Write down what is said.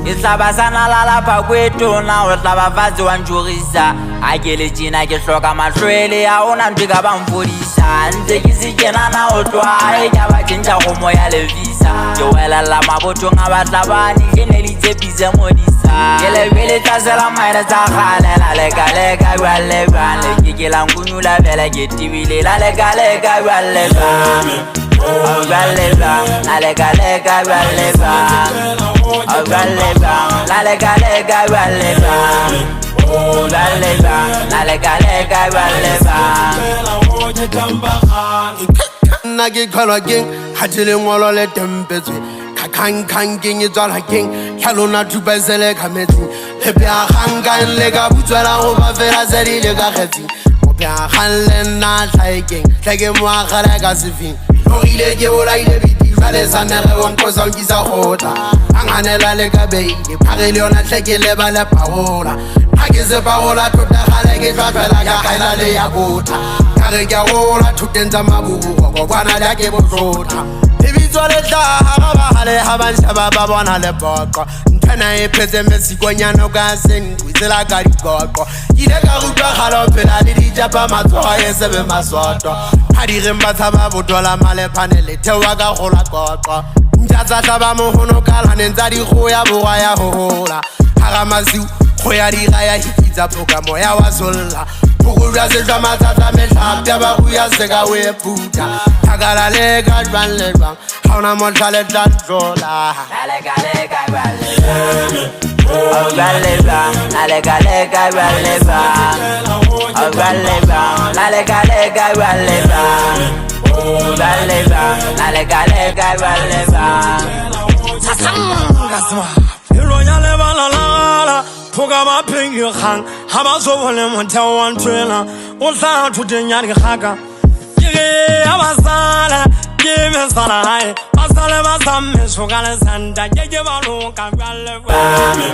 Itlabasana la lapha kwethu na o tla bafatsi wa njurisa a ke le tjena ke hloka mahlwele a ona ntwe ka ba mfodisa ntse ke se kena na o twa e ka ba tjentja go moya le visa ke welela mabotong a batlabani ke ne le tsepise modisa ke le bele tlasela maele tsa gale la leka jwale jwale ke ke la nkunyula fela ke tibile la leka jwale jwale jwale jwale la leka jwale jwale la lega jwale nna ke kgolwa keng ga di lengwalo le tempetswe kgakgang keng e tswala keng tlhalona thupasele kgametseng le peagang le ka butswela go ba fela se di le ka kgetseng mo peagang le nna tlhaekeng tlhake moagale ka sefeng logile ke bolaile jale sanere wa nkosa nkisa gotla anganela le ka beile phage le yona tlheke le ba le paola ga ke se paola thota gale ke tlhwatlhela ka gaela le ya botha ka ge ke a gola thoteng tsa mabugo kokwana le ke botlotla lebitswa le tlaga ga bagale ga banšhaba ba bona le poqo nthwana e phetse mesikonyano ka senkwitsela ka dikoqo ke ile ka rutwa galo phela le dijapa matsoga e sebe masoto ga direng ba tshaba botola malephane le thewa ka gola koqo ntša tsa tlhaba mogono ka laneng tsa digoya borwa ya gogola ga masiu go ya dira ya hikitsa PHOKA moya wa solla boko jwa setlwa matsatsa metlhapya ba go ya seka o e puta thakala le ka jwang le jwang ga ona motlha le tla ntlola PHOKA ba phengi kgang ha ba so bone motheo wa ntwela o tla thuteng ya dikgaka ke ge a ba sala ke me sala hae ba sale ba samme soka le santa ke ba loka jwale jwale